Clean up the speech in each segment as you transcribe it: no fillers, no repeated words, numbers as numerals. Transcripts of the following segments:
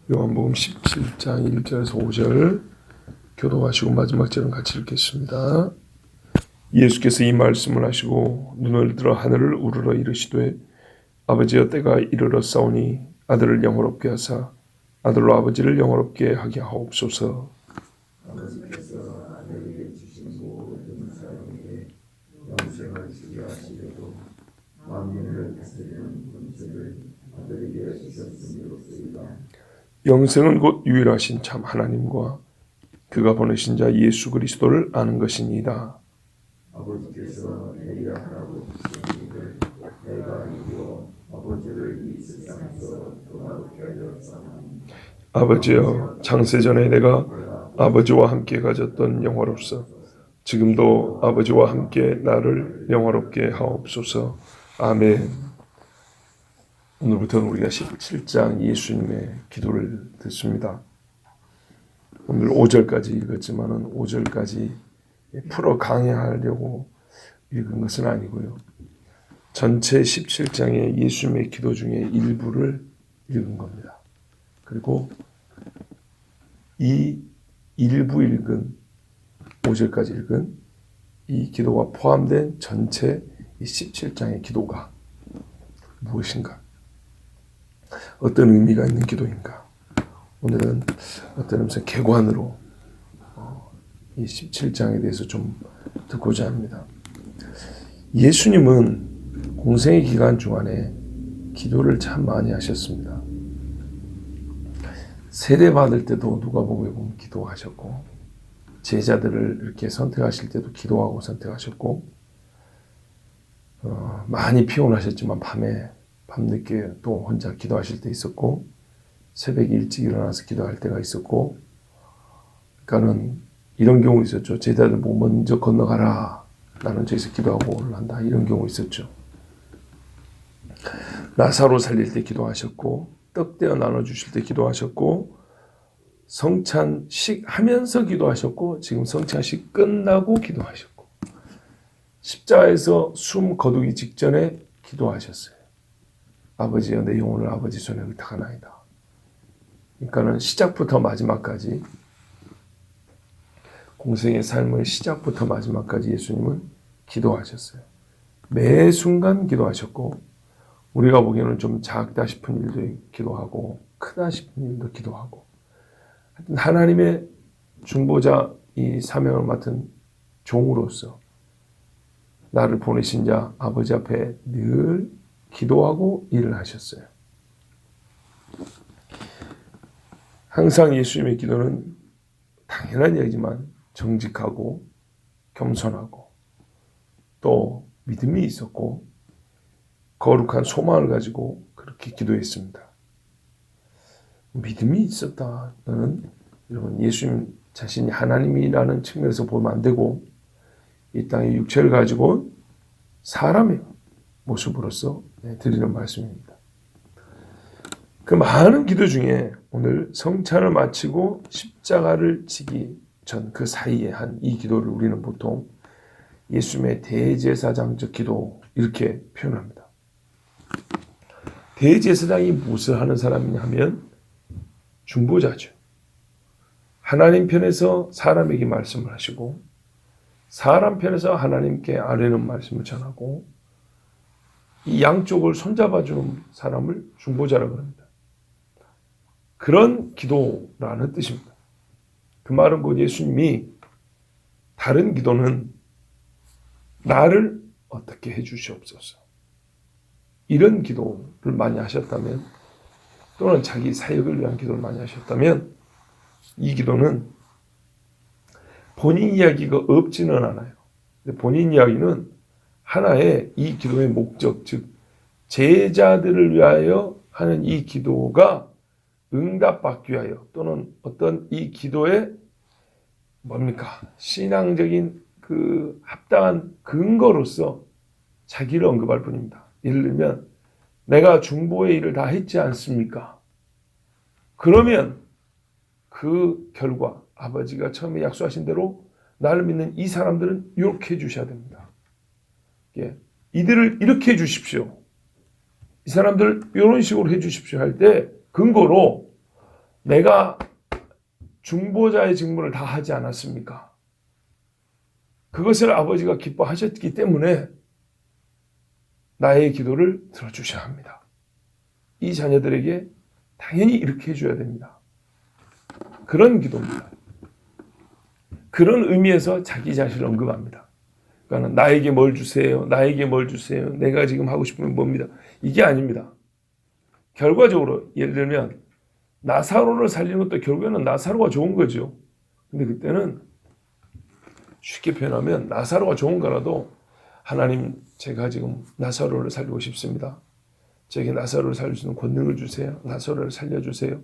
요한복음 17장 1절에서 5절 교도하시고 마지막 절은 같이 읽겠습니다. 예수께서 이 말씀을 하시고 눈을 들어 하늘을 우러러 이르시되 아버지여 때가 이르렀사오니 아들을 영화롭게 하사 아들로 아버지를 영화롭게 하게 하옵소서. 아버지께서 아들에게 주신 모든 사람에게 영생을 주게 하시려고 만민을 다스리는 권세를 아들에게 주셨음이로소이다. 영생은 곧 유일하신 참 하나님과 그가 보내신 자 예수 그리스도를 아는 것이니이다. 아버지께서 내게 하라고 주신 일을 내가 이루어 아버지를 이 세상에서 평화롭게 하였사오니 아버지여 창세전에 내가 아버지와 함께 가졌던 영화로서 지금도 아버지와 함께 나를 영화롭게 하옵소서. 아멘. 오늘부터는 우리가 17장 예수님의 기도를 듣습니다. 오늘 5절까지 읽었지만 5절까지 풀어 강의하려고 읽은 것은 아니고요. 전체 17장의 예수님의 기도 중에 일부를 읽은 겁니다. 그리고 이 일부 읽은 5절까지 읽은 이 기도가 포함된 전체 이 17장의 기도가 무엇인가? 어떤 의미가 있는 기도인가? 오늘은 어떤 의미에서 개관으로 이 17장에 대해서 좀 듣고자 합니다. 예수님은 공생의 기간 중간에 기도를 참 많이 하셨습니다. 세례 받을 때도 누가복음에 보면 기도하셨고, 제자들을 이렇게 선택하실 때도 기도하고 선택하셨고, 많이 피곤하셨지만 밤늦게 또 혼자 기도하실 때 있었고, 새벽에 일찍 일어나서 기도할 때가 있었고, 그러니까는 이런 경우 있었죠. 제자들 보고 먼저 건너가라. 나는 저기서 기도하고 올란다. 이런 경우 있었죠. 나사로 살릴 때 기도하셨고, 떡 떼어 나눠주실 때 기도하셨고, 성찬식 하면서 기도하셨고, 지금 성찬식 끝나고 기도하셨고, 십자가에서 숨 거두기 직전에 기도하셨어요. 아버지여 내 영혼을 아버지 손에 의탁하나이다. 그러니까는 시작부터 마지막까지, 공생의 삶의 시작부터 마지막까지 예수님은 기도하셨어요. 매 순간 기도하셨고, 우리가 보기에는 좀 작다 싶은 일도 기도하고 크다 싶은 일도 기도하고, 하나님의 중보자 이 사명을 맡은 종으로서 나를 보내신 자 아버지 앞에 늘 기도하고 일을 하셨어요. 항상 예수님의 기도는 당연한 얘기지만 정직하고 겸손하고 또 믿음이 있었고 거룩한 소망을 가지고 그렇게 기도했습니다. 믿음이 있었다는 여러분 예수님 자신이 하나님이라는 측면에서 보면 안 되고 이 땅의 육체를 가지고 사람의 모습으로서 드리는 말씀입니다. 그 많은 기도 중에 오늘 성찬을 마치고 십자가를 지기 전 그 사이에 한 이 기도를 우리는 보통 예수님의 대제사장적 기도 이렇게 표현합니다. 대제사장이 무엇을 하는 사람이냐 하면 중보자죠. 하나님 편에서 사람에게 말씀을 하시고 사람 편에서 하나님께 아뢰는 말씀을 전하고 이 양쪽을 손잡아주는 사람을 중보자라고 합니다. 그런 기도라는 뜻입니다. 그 말은 곧 예수님이 다른 기도는 나를 어떻게 해주시옵소서 이런 기도를 많이 하셨다면 또는 자기 사역을 위한 기도를 많이 하셨다면 이 기도는 본인 이야기가 없지는 않아요. 근데 본인 이야기는 하나의 이 기도의 목적, 즉 제자들을 위하여 하는 이 기도가 응답받기 위하여 또는 어떤 이 기도의 뭡니까? 신앙적인 그 합당한 근거로서 자기를 언급할 뿐입니다. 예를 들면 내가 중보의 일을 다 했지 않습니까? 그러면 그 결과 아버지가 처음에 약속하신 대로 나를 믿는 이 사람들은 이렇게 해주셔야 됩니다. 이들을 이렇게 해주십시오. 이 사람들 이런 식으로 해주십시오 할 때 근거로 내가 중보자의 직무를 다 하지 않았습니까? 그것을 아버지가 기뻐하셨기 때문에 나의 기도를 들어주셔야 합니다. 이 자녀들에게 당연히 이렇게 해줘야 됩니다. 그런 기도입니다. 그런 의미에서 자기 자신을 언급합니다. 그러니까 나에게 뭘 주세요. 나에게 뭘 주세요. 내가 지금 하고 싶은 건 뭡니다. 이게 아닙니다. 결과적으로 예를 들면 나사로를 살리는 것도 결국에는 나사로가 좋은 거죠. 근데 그때는 쉽게 표현하면 나사로가 좋은 거라도 하나님 제가 지금 나사로를 살리고 싶습니다. 제게 나사로를 살릴 수 있는 권능을 주세요. 나사로를 살려주세요.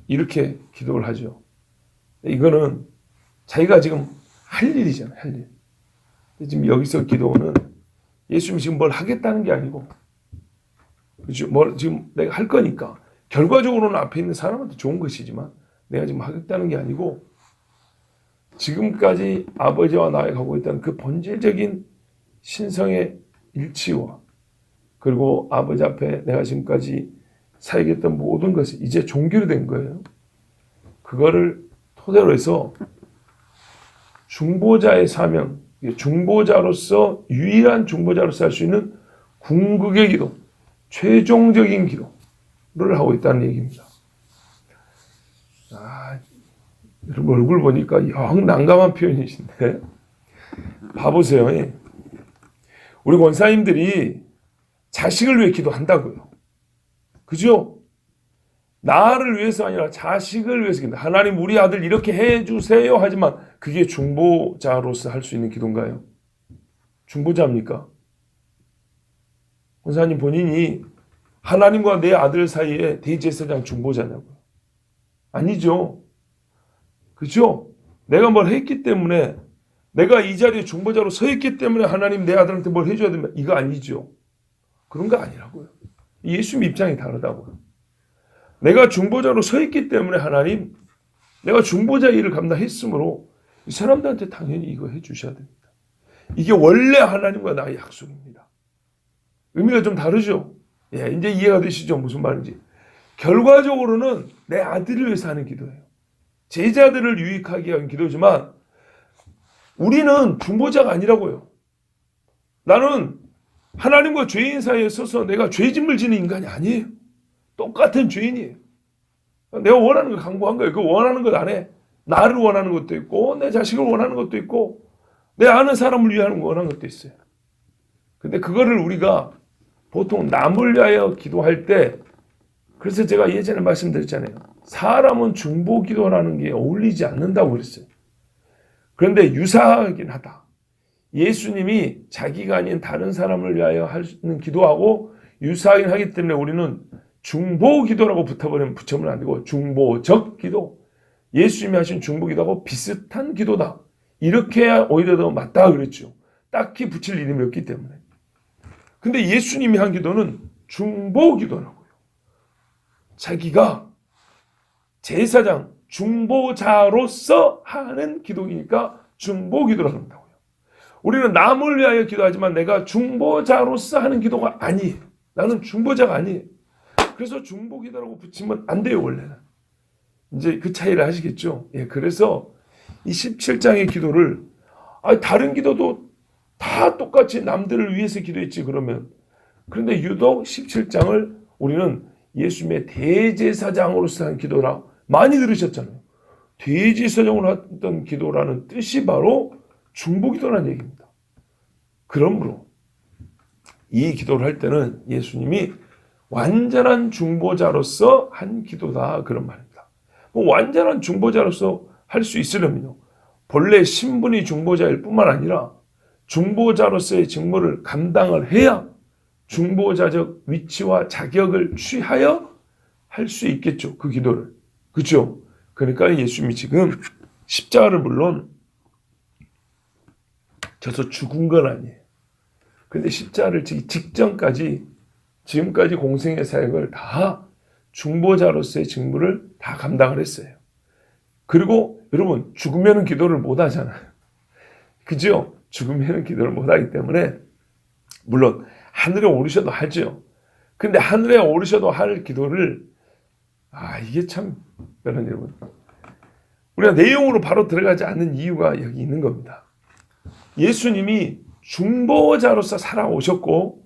이렇게 기도를 하죠. 이거는 자기가 지금 할 일이잖아요. 할 일. 지금 여기서 기도는 예수님이 지금 뭘 하겠다는 게 아니고 그렇죠? 뭘 지금 내가 할 거니까 결과적으로는 앞에 있는 사람한테 좋은 것이지만 내가 지금 하겠다는 게 아니고 지금까지 아버지와 나에 가고 있던 그 본질적인 신성의 일치와 그리고 아버지 앞에 내가 지금까지 살겠던 모든 것이 이제 종교로 된 거예요. 그거를 토대로 해서 중보자의 사명, 중보자로서 유일한 중보자로서 할 수 있는 궁극의 기도, 최종적인 기도를 하고 있다는 얘기입니다. 여러분 얼굴 보니까 영 난감한 표현이신데 봐보세요. 우리 권사님들이 자식을 위해 기도한다고요. 그죠? 나를 위해서 아니라 자식을 위해서 기도. 하나님 우리 아들 이렇게 해주세요 하지만 그게 중보자로서 할 수 있는 기도인가요? 중보자입니까? 권사님 본인이 하나님과 내 아들 사이에 대제사장 중보자냐고요? 아니죠. 그죠? 내가 뭘 했기 때문에 내가 이 자리에 중보자로 서 있기 때문에 하나님 내 아들한테 뭘 해줘야 된다. 이거 아니죠. 그런 거 아니라고요. 예수님 입장이 다르다고요. 내가 중보자로 서 있기 때문에 하나님 내가 중보자 일을 감당했으므로 이 사람들한테 당연히 이거 해주셔야 됩니다. 이게 원래 하나님과 나의 약속입니다. 의미가 좀 다르죠? 예, 이제 이해가 되시죠? 무슨 말인지. 결과적으로는 내 아들을 위해서 하는 기도예요. 제자들을 유익하게 하는 기도지만 우리는 중보자가 아니라고요. 나는 하나님과 죄인 사이에 서서 내가 죄짐을 지는 인간이 아니에요. 똑같은 죄인이에요. 내가 원하는 걸 강구한 거예요. 그 원하는 것 안에 나를 원하는 것도 있고 내 자식을 원하는 것도 있고 내 아는 사람을 위하는 원하는 것도 있어요. 근데 그거를 우리가 보통 남을 위하여 기도할 때 그래서 제가 예전에 말씀드렸잖아요. 사람은 중보 기도라는 게 어울리지 않는다고 그랬어요. 그런데 유사하긴 하다. 예수님이 자기가 아닌 다른 사람을 위하여 하는 기도하고 유사하긴 하기 때문에 우리는 중보 기도라고 붙여버리면 안 되고 중보적 기도. 예수님이 하신 중보 기도하고 비슷한 기도다. 이렇게 해야 오히려 더 맞다 그랬죠. 딱히 붙일 이름이 없기 때문에. 근데 예수님이 한 기도는 중보 기도라고요. 자기가 제사장, 중보자로서 하는 기도이니까 중보 기도라고 한다고요. 우리는 남을 위하여 기도하지만 내가 중보자로서 하는 기도가 아니에요. 나는 중보자가 아니에요. 그래서 중보 기도라고 붙이면 안 돼요, 원래는. 이제 그 차이를 아시겠죠? 예, 그래서 이 17장의 기도를 다른 기도도 다 똑같이 남들을 위해서 기도했지 그러면. 그런데 유독 17장을 우리는 예수님의 대제사장으로서 한 기도라 많이 들으셨잖아요. 대제사장으로 했던 기도라는 뜻이 바로 중보기도라는 얘기입니다. 그러므로 이 기도를 할 때는 예수님이 완전한 중보자로서 한 기도다 그런 말입니다. 완전한 중보자로서 할 수 있으려면요. 본래 신분이 중보자일 뿐만 아니라 중보자로서의 직무를 감당을 해야 중보자적 위치와 자격을 취하여 할 수 있겠죠. 그 기도를. 그렇죠? 그러니까 예수님이 지금 십자가를 물론 져서 죽은 건 아니에요. 근데 십자가를 지기 직전까지 지금까지 공생의 사역을 다 중보자로서의 직무를 다 감당을 했어요. 그리고 여러분 죽으면 기도를 못 하잖아요. 그죠? 죽으면 기도를 못 하기 때문에 물론 하늘에 오르셔도 하죠. 근데 하늘에 오르셔도 할 기도를 이게 참 여러분, 우리가 내용으로 바로 들어가지 않는 이유가 여기 있는 겁니다. 예수님이 중보자로서 살아오셨고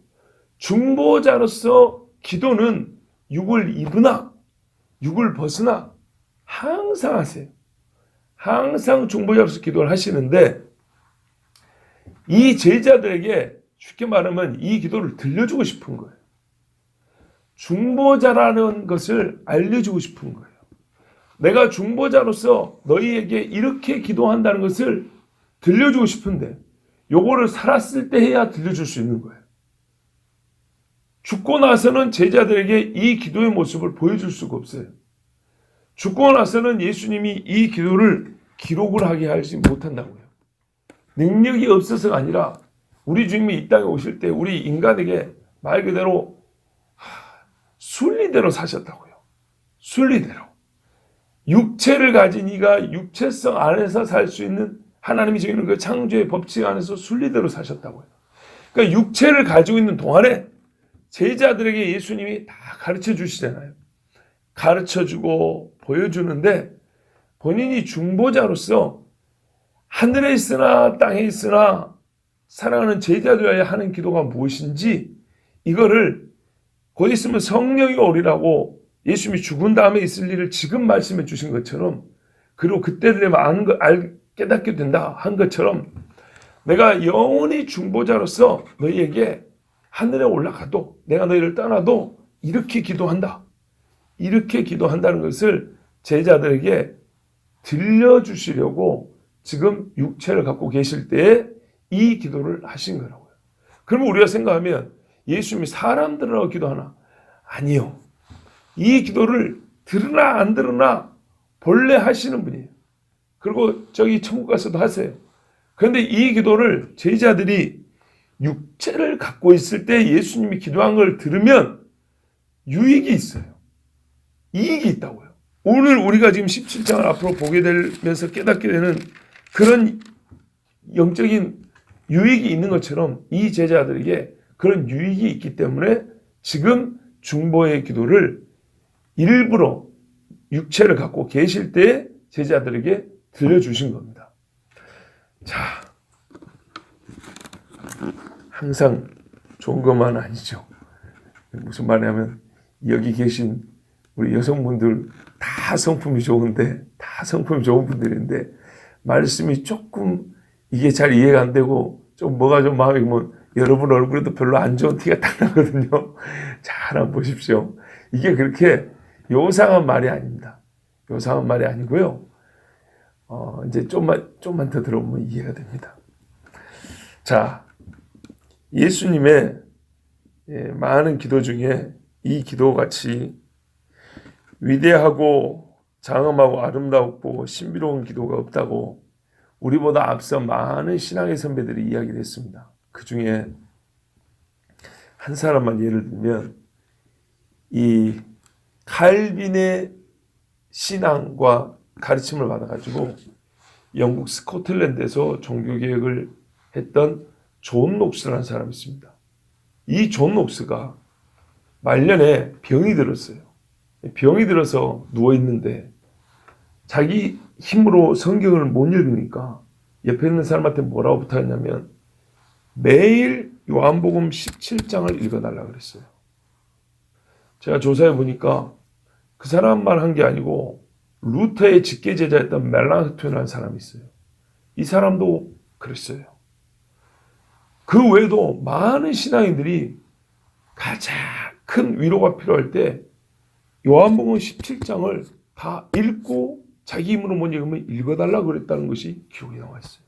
중보자로서 기도는 육을 입으나 육을 벗으나 항상 하세요. 항상 중보자로서 기도를 하시는데 이 제자들에게 쉽게 말하면 이 기도를 들려주고 싶은 거예요. 중보자라는 것을 알려주고 싶은 거예요. 내가 중보자로서 너희에게 이렇게 기도한다는 것을 들려주고 싶은데 요거를 살았을 때 해야 들려줄 수 있는 거예요. 죽고 나서는 제자들에게 이 기도의 모습을 보여줄 수가 없어요. 죽고 나서는 예수님이 이 기도를 기록을 하게 하지 못한다고요. 능력이 없어서가 아니라 우리 주님이 이 땅에 오실 때 우리 인간에게 말 그대로 순리대로 사셨다고요. 순리대로. 육체를 가진 이가 육체성 안에서 살 수 있는 하나님이 정해놓은 그 창조의 법칙 안에서 순리대로 사셨다고요. 그러니까 육체를 가지고 있는 동안에 제자들에게 예수님이 다 가르쳐 주시잖아요. 가르쳐 주고 보여주는데 본인이 중보자로서 하늘에 있으나 땅에 있으나 사랑하는 제자들에게 하는 기도가 무엇인지 이거를 곧 있으면 성령이 오리라고 예수님이 죽은 다음에 있을 일을 지금 말씀해 주신 것처럼 그리고 그때 되면 깨닫게 된다 한 것처럼 내가 영원히 중보자로서 너희에게 하늘에 올라가도 내가 너희를 떠나도 이렇게 기도한다. 이렇게 기도한다는 것을 제자들에게 들려주시려고 지금 육체를 갖고 계실 때에 이 기도를 하신 거라고요. 그러면 우리가 생각하면 예수님이 사람들하고 기도하나? 아니요. 이 기도를 들으나 안 들으나 본래 하시는 분이에요. 그리고 저기 천국 가서도 하세요. 그런데 이 기도를 제자들이 육체를 갖고 있을 때 예수님이 기도한 걸 들으면 유익이 있어요. 이익이 있다고요. 오늘 우리가 지금 17장을 앞으로 보게 되면서 깨닫게 되는 그런 영적인 유익이 있는 것처럼 이 제자들에게 그런 유익이 있기 때문에 지금 중보의 기도를 일부러 육체를 갖고 계실 때 제자들에게 들려주신 겁니다. 자, 항상 좋은 것만 아니죠. 무슨 말이냐면 여기 계신 우리 여성분들 다 성품이 좋은데 다 성품이 좋은 분들인데 말씀이 조금 이게 잘 이해가 안 되고 좀 뭐가 좀 마음이 뭐 여러분 얼굴에도 별로 안 좋은 티가 딱 나거든요. 잘 한번 보십시오. 이게 그렇게 요상한 말이 아닙니다. 요상한 말이 아니고요. 이제 좀만 더 들어보면 이해가 됩니다. 자, 예수님의 많은 기도 중에 이 기도같이 위대하고 장엄하고 아름답고 신비로운 기도가 없다고 우리보다 앞서 많은 신앙의 선배들이 이야기를 했습니다. 그 중에 한 사람만 예를 들면 이 칼빈의 신앙과 가르침을 받아가지고 영국 스코틀랜드에서 종교개혁을 했던 존 녹스라는 사람이 있습니다. 이 존 녹스가 말년에 병이 들었어요. 병이 들어서 누워있는데 자기 힘으로 성경을 못 읽으니까 옆에 있는 사람한테 뭐라고 부탁했냐면 매일 요한복음 17장을 읽어달라고 그랬어요. 제가 조사해 보니까 그 사람만 한 게 아니고 루터의 직계제자였던 멜랑흐톤이라는 사람이 있어요. 이 사람도 그랬어요. 그 외에도 많은 신앙인들이 가장 큰 위로가 필요할 때 요한복음 17장을 다 읽고 자기 힘으로 못 읽으면 읽어달라고 그랬다는 것이 기록에 나와 있어요.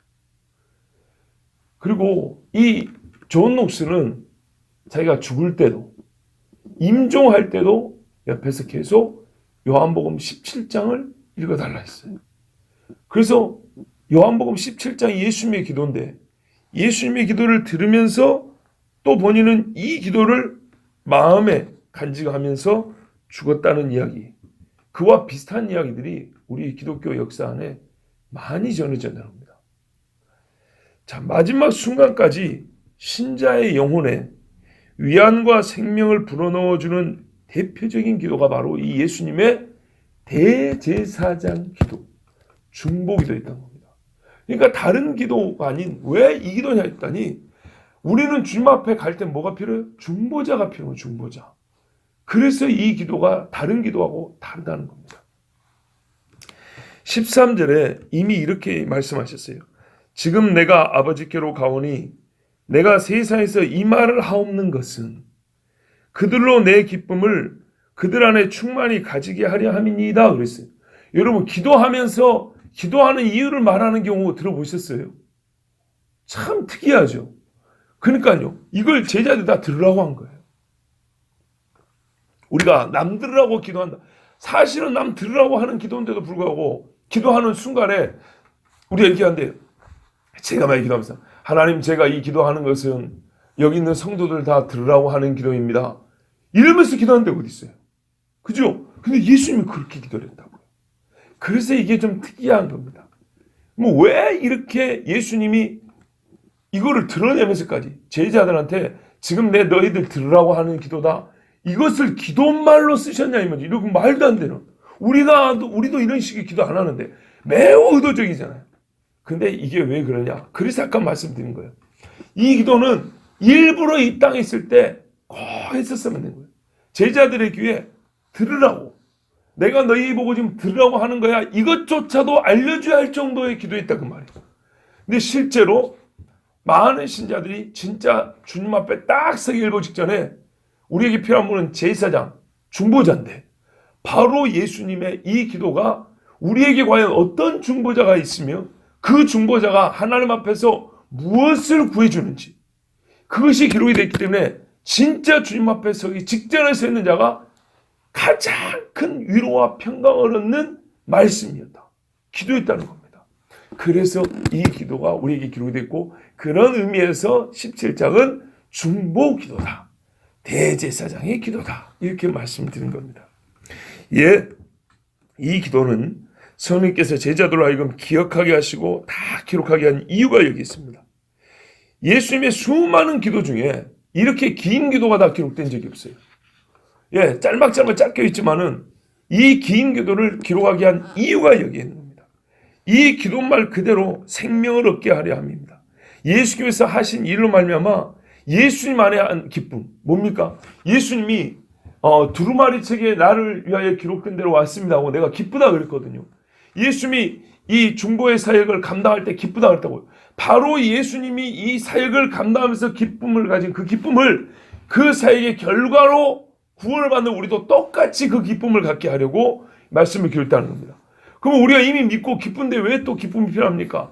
그리고 이 존 녹스는 자기가 죽을 때도 임종할 때도 옆에서 계속 요한복음 17장을 읽어달라 했어요. 그래서 요한복음 17장이 예수님의 기도인데 예수님의 기도를 들으면서 또 본인은 이 기도를 마음에 간직하면서 죽었다는 이야기, 그와 비슷한 이야기들이 우리 기독교 역사 안에 많이 전해져 나옵니다. 자, 마지막 순간까지 신자의 영혼에 위안과 생명을 불어넣어주는 대표적인 기도가 바로 이 예수님의 대제사장 기도, 중보기도 했던 겁니다. 그러니까 다른 기도가 아닌 왜 이 기도냐 했더니 우리는 주님 앞에 갈 때 뭐가 필요해요? 중보자가 필요해요. 중보자. 그래서 이 기도가 다른 기도하고 다르다는 겁니다. 13절에 이미 이렇게 말씀하셨어요. 지금 내가 아버지께로 가오니 내가 세상에서 이 말을 하옵는 것은 그들로 내 기쁨을 그들 안에 충만히 가지게 하려 함이니이다 그랬어요. 여러분 기도하면서 기도하는 이유를 말하는 경우 들어보셨어요? 참 특이하죠. 그러니까요. 이걸 제자들 다 들으라고 한 거예요. 우리가 남 들으라고 기도한다. 사실은 남 들으라고 하는 기도인데도 불구하고 기도하는 순간에 우리가 이렇게 한대요. 제가 많이 기도하면서 하나님 제가 이 기도하는 것은 여기 있는 성도들 다 들으라고 하는 기도입니다. 이러면서 기도하는 데가 어디 있어요? 그죠? 근데 예수님이 그렇게 기도를 했다고요. 그래서 이게 좀 특이한 겁니다. 뭐 왜 이렇게 예수님이 이거를 드러내면서까지 제자들한테 지금 내 너희들 들으라고 하는 기도다. 이것을 기도말로 쓰셨냐 이 말이죠. 이러고 말도 안 되는. 우리도 이런 식의 기도 안 하는데 매우 의도적이잖아요. 근데 이게 왜 그러냐? 그래서 아까 말씀드린 거예요. 이 기도는 일부러 이 땅에 있을 때 꼭 했었으면 된 거예요. 제자들의 귀에 들으라고. 내가 너희 보고 지금 들으라고 하는 거야. 이것조차도 알려줘야 할 정도의 기도했다 그 말이에요. 근데 실제로 많은 신자들이 진짜 주님 앞에 딱 서기 일보 직전에 우리에게 필요한 분은 제사장, 중보자인데 바로 예수님의 이 기도가 우리에게 과연 어떤 중보자가 있으며 그 중보자가 하나님 앞에서 무엇을 구해주는지 그것이 기록이 되기 때문에 진짜 주님 앞에 서기 직전에 서 있는 자가 가장 큰 위로와 평강을 얻는 말씀이었다. 기도였다는 겁니다. 그래서 이 기도가 우리에게 기록이 됐고 그런 의미에서 17장은 중보 기도다. 대제사장의 기도다. 이렇게 말씀드린 겁니다. 예, 이 기도는 성령께서 제자들로 하여금 기억하게 하시고 다 기록하게 한 이유가 여기 있습니다. 예수님의 수많은 기도 중에 이렇게 긴 기도가 다 기록된 적이 없어요. 예, 짤막짤막 짧게 있지만은 이 긴 기도를 기록하게 한 이유가 여기에 있는 겁니다. 이 기도말 그대로 생명을 얻게 하려 함입니다. 예수님께서 하신 일로 말미암아 예수님 안에 한 기쁨 뭡니까? 예수님이 두루마리 책에 나를 위하여 기록된 대로 왔습니다 하고 내가 기쁘다 그랬거든요. 예수님이 이 중보의 사역을 감당할 때 기쁘다 그랬다고요. 바로 예수님이 이 사역을 감당하면서 기쁨을 가진 그 기쁨을 그 사역의 결과로 구원을 받는 우리도 똑같이 그 기쁨을 갖게 하려고 말씀을 기록했다는 겁니다. 그럼 우리가 이미 믿고 기쁜데 왜 또 기쁨이 필요합니까?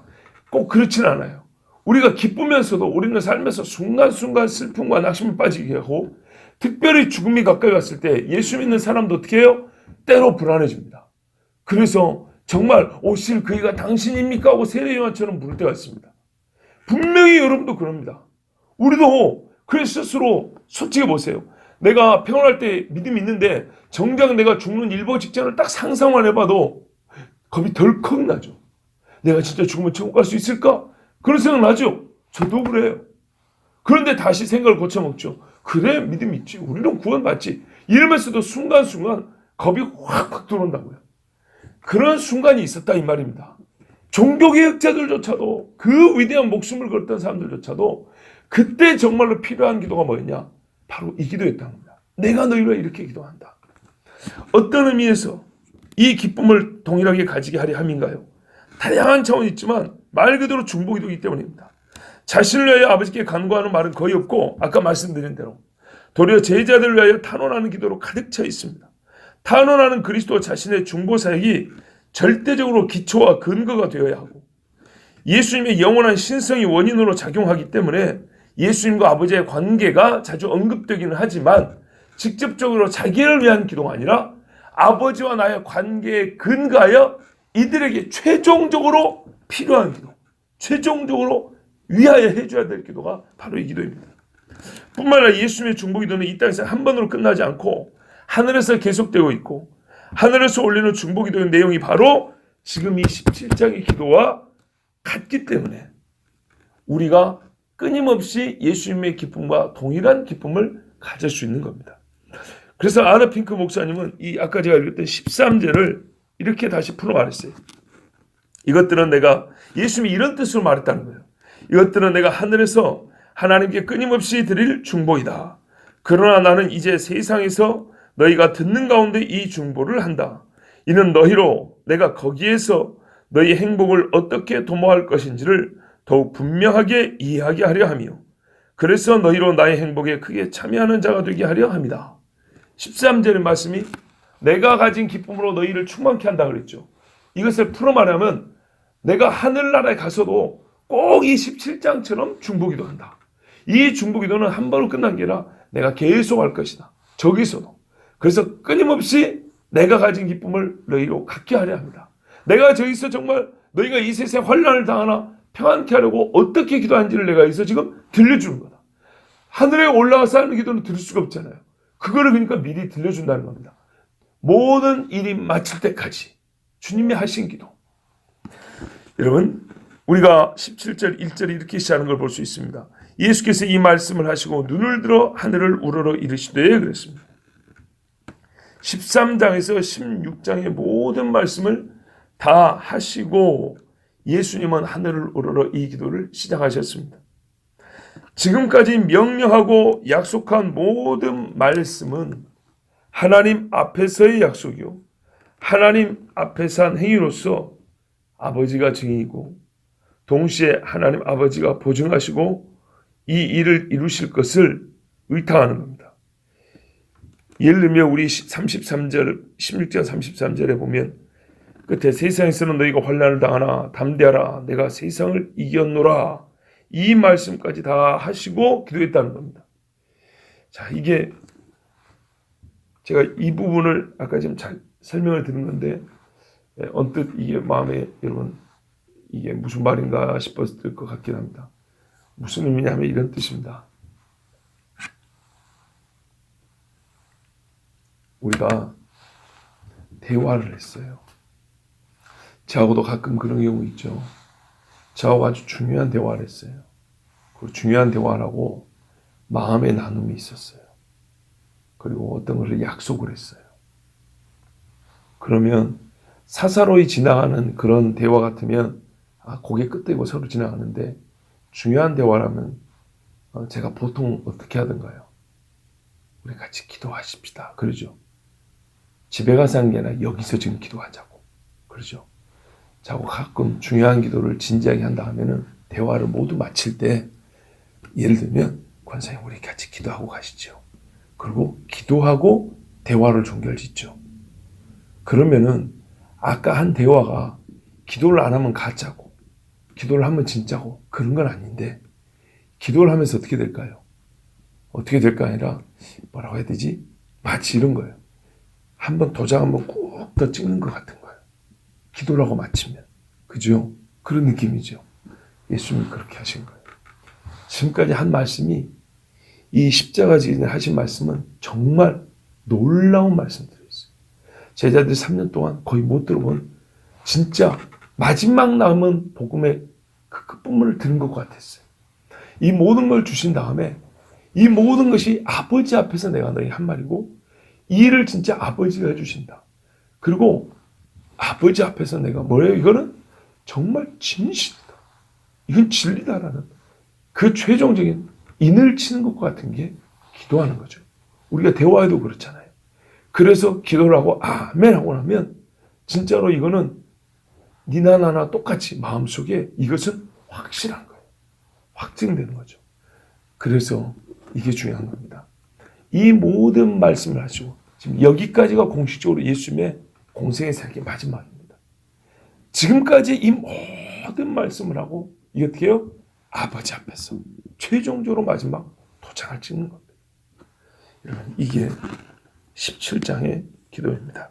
꼭 그렇진 않아요. 우리가 기쁘면서도 우리는 삶에서 순간순간 슬픔과 낙심에 빠지게 하고 특별히 죽음이 가까이 왔을 때 예수 믿는 사람도 어떻게 해요? 때로 불안해집니다. 그래서 정말 오실 그이가 당신입니까? 하고 세례요한처럼 부를 때가 있습니다. 분명히 여러분도 그럽니다. 우리도 그래서 스스로 솔직히 보세요. 내가 평안할 때 믿음이 있는데 정작 내가 죽는 일보 직전을 딱 상상만 해봐도 겁이 덜컥 나죠. 내가 진짜 죽으면 천국 갈 수 있을까? 그런 생각 나죠? 저도 그래요. 그런데 다시 생각을 고쳐먹죠. 그래 믿음 있지. 우리는 구원받지. 이러면서도 순간순간 겁이 확 들어온다고요. 그런 순간이 있었다 이 말입니다. 종교개혁자들조차도 그 위대한 목숨을 걸었던 사람들조차도 그때 정말로 필요한 기도가 뭐였냐? 바로 이 기도였다는 겁니다. 내가 너희를 이렇게 기도한다. 어떤 의미에서 이 기쁨을 동일하게 가지게 하려 함인가요? 다양한 차원이 있지만 말 그대로 중보기도이기 때문입니다. 자신을 위하여 아버지께 간구하는 말은 거의 없고 아까 말씀드린 대로 도리어 제자들을 위하여 탄원하는 기도로 가득 차 있습니다. 탄원하는 그리스도 자신의 중보 사역이 절대적으로 기초와 근거가 되어야 하고 예수님의 영원한 신성이 원인으로 작용하기 때문에 예수님과 아버지의 관계가 자주 언급되기는 하지만 직접적으로 자기를 위한 기도가 아니라 아버지와 나의 관계에 근거하여 이들에게 최종적으로 필요한 기도, 최종적으로 위하여 해줘야 될 기도가 바로 이 기도입니다. 뿐만 아니라 예수님의 중보기도는 이 땅에서 한 번으로 끝나지 않고 하늘에서 계속되고 있고 하늘에서 올리는 중보기도의 내용이 바로 지금 이 17장의 기도와 같기 때문에 우리가 끊임없이 예수님의 기쁨과 동일한 기쁨을 가질 수 있는 겁니다. 그래서 아나 핑크 목사님은 이 아까 제가 읽었던 13절을 이렇게 다시 풀어 말했어요. 이것들은 내가 예수님이 이런 뜻으로 말했다는 거예요. 이것들은 내가 하늘에서 하나님께 끊임없이 드릴 중보이다. 그러나 나는 이제 세상에서 너희가 듣는 가운데 이 중보를 한다. 이는 너희로 내가 거기에서 너희 행복을 어떻게 도모할 것인지를 더욱 분명하게 이해하게 하려 하며 그래서 너희로 나의 행복에 크게 참여하는 자가 되게 하려 합니다. 13절의 말씀이 내가 가진 기쁨으로 너희를 충만케 한다 그랬죠. 이것을 풀어 말하면 내가 하늘나라에 가서도 꼭 이 17장처럼 중보기도 한다. 이 중보기도는 한 번으로 끝난 게 아니라 내가 계속 할 것이다. 저기서도. 그래서 끊임없이 내가 가진 기쁨을 너희로 갖게 하려 합니다. 내가 저기서 정말 너희가 이 세상에 환난을 당하나 평안케 하려고 어떻게 기도하는지를 내가 여기서 지금 들려주는 거다. 하늘에 올라가서 하는 기도는 들을 수가 없잖아요. 그거를 그러니까 미리 들려준다는 겁니다. 모든 일이 마칠 때까지 주님이 하신 기도. 여러분 우리가 17절 1절에 이렇게 시작하는 걸 볼 수 있습니다. 예수께서 이 말씀을 하시고 눈을 들어 하늘을 우러러 이르시되 그랬습니다. 13장에서 16장의 모든 말씀을 다 하시고 예수님은 하늘을 우러러 이 기도를 시작하셨습니다. 지금까지 명령하고 약속한 모든 말씀은 하나님 앞에서의 약속이요. 하나님 앞에서 한 행위로서 아버지가 증인이고 동시에 하나님 아버지가 보증하시고 이 일을 이루실 것을 의탁하는 겁니다. 예를 들면 우리 33절 16장 33절에 보면 끝에 세상에서는 너희가 환난을 당하나 담대하라 내가 세상을 이겼노라 이 말씀까지 다 하시고 기도했다는 겁니다. 자, 이게 제가 이 부분을 아까 좀 잘 설명을 드린 건데 언뜻 이게 마음에 여러분 이게 무슨 말인가 싶었을 것 같긴 합니다. 무슨 의미냐면 이런 뜻입니다. 우리가 대화를 했어요. 저하고도 가끔 그런 경우 있죠. 저하고 아주 중요한 대화를 했어요. 그 중요한 대화라고 마음의 나눔이 있었어요. 그리고 어떤 것을 약속을 했어요. 그러면 사사로이 지나가는 그런 대화 같으면 고개 끄덕이고 서로 지나가는데 중요한 대화라면 제가 보통 어떻게 하던가요? 우리 같이 기도하십시다. 그러죠. 집에 가서 하는 게 아니라 여기서 지금 기도하자고. 그러죠. 자고 가끔 중요한 기도를 진지하게 한다 하면은 대화를 모두 마칠 때 예를 들면 권사님 우리 같이 기도하고 가시죠. 그리고 기도하고 대화를 종결짓죠. 그러면은 아까 한 대화가 기도를 안 하면 가짜고 기도를 하면 진짜고 그런 건 아닌데 기도를 하면서 어떻게 될까요? 어떻게 될까 아니라 뭐라고 해야 되지? 마치 이런 거예요. 한번 도장 한번 꾹 더 찍는 것 같은 거예요. 기도라고 마치면. 그죠? 그런 느낌이죠. 예수님이 그렇게 하신 거예요. 지금까지 한 말씀이 이 십자가 지기에 하신 말씀은 정말 놀라운 말씀들이었어요. 제자들이 3년 동안 거의 못 들어본 진짜 마지막 남은 복음의 그 끝부분을 들은 것 같았어요. 이 모든 걸 주신 다음에 이 모든 것이 아버지 앞에서 내가 너희 한 말이고 이 일을 진짜 아버지가 해주신다. 그리고 아버지 앞에서 내가 뭐예요? 이거는 정말 진실이다. 이건 진리다라는 그 최종적인 인을 치는 것과 같은 게 기도하는 거죠. 우리가 대화에도 그렇잖아요. 그래서 기도를 하고 아멘 하고 나면 진짜로 이거는 니나 나나 똑같이 마음속에 이것은 확실한 거예요. 확증되는 거죠. 그래서 이게 중요한 겁니다. 이 모든 말씀을 하시고 지금 여기까지가 공식적으로 예수님의 공생의 삶의 마지막입니다. 지금까지 이 모든 말씀을 하고 이게 어떻게 해요? 아버지 앞에서 최종적으로 마지막 도장을 찍는 겁니다. 여러분 이게 17장의 기도입니다.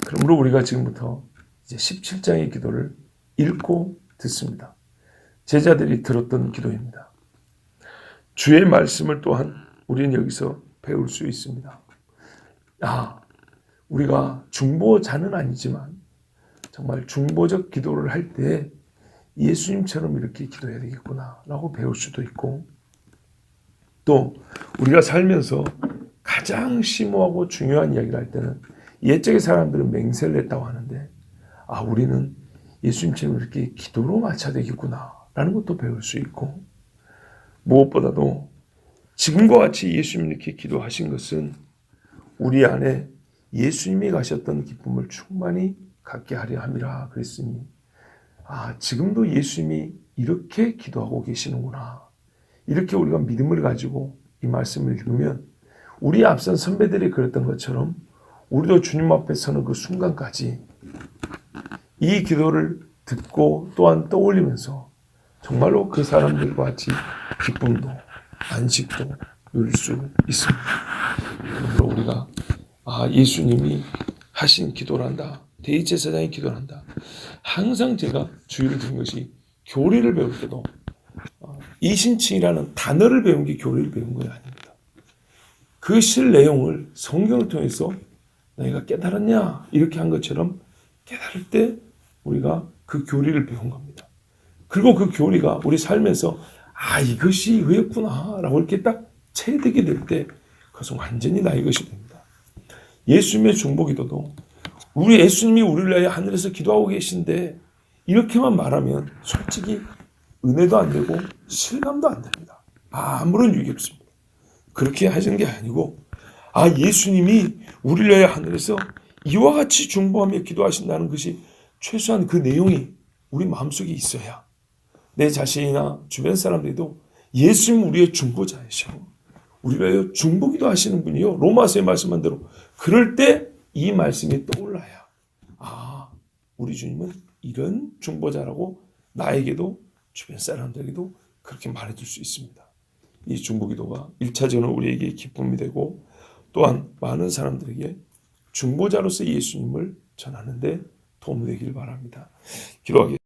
그러므로 우리가 지금부터 이제 17장의 기도를 읽고 듣습니다. 제자들이 들었던 기도입니다. 주의 말씀을 또한 우리는 여기서 배울 수 있습니다. 우리가 중보자는 아니지만 정말 중보적 기도를 할 때 예수님처럼 이렇게 기도해야 되겠구나 라고 배울 수도 있고 또 우리가 살면서 가장 심오하고 중요한 이야기를 할 때는 옛적의 사람들은 맹세를 했다고 하는데 우리는 예수님처럼 이렇게 기도로 맞춰야 되겠구나 라는 것도 배울 수 있고, 무엇보다도 지금과 같이 예수님이 이렇게 기도하신 것은 우리 안에 예수님이 가셨던 기쁨을 충만히 갖게 하려 함이라 그랬으니 지금도 예수님이 이렇게 기도하고 계시는구나, 이렇게 우리가 믿음을 가지고 이 말씀을 읽으면 우리 앞선 선배들이 그랬던 것처럼 우리도 주님 앞에 서는 그 순간까지 이 기도를 듣고 또한 떠올리면서 정말로 그 사람들과 같이 기쁨도 안식도 누릴 수 있습니다. 그러므로 우리가 예수님이 하신 기도란다, 대제사장이 기도란다. 항상 제가 주의를 두는 것이 교리를 배울 때도 이신칭이라는 단어를 배운 게 교리를 배운 건 아닙니다. 그 실 내용을 성경을 통해서 너희가 깨달았냐 이렇게 한 것처럼 깨달을 때 우리가 그 교리를 배운 겁니다. 그리고 그 교리가 우리 삶에서 이것이 이거였구나 라고 이렇게 딱 체득이 될 때 그것은 완전히 나의 것이 됩니다. 예수님의 중보기도도 우리 예수님이 우리를 위하여 하늘에서 기도하고 계신데 이렇게만 말하면 솔직히 은혜도 안 되고 실감도 안 됩니다. 아무런 유익이 없습니다. 그렇게 하시는 게 아니고 예수님이 우리를 위하여 하늘에서 이와 같이 중보하며 기도하신다는 것이 최소한 그 내용이 우리 마음속에 있어야 내 자신이나 주변 사람들도 예수님 우리의 중보자이시고 우리를 위하여 중보기도 하시는 분이요, 로마서에 말씀한 대로 그럴 때 이 말씀이 떠올라야 우리 주님은 이런 중보자라고 나에게도 주변 사람들에게도 그렇게 말해줄 수 있습니다. 이 중보기도가 1차적으로 우리에게 기쁨이 되고 또한 많은 사람들에게 중보자로서 예수님을 전하는 데 도움이 되길 바랍니다. 기도하겠습니다.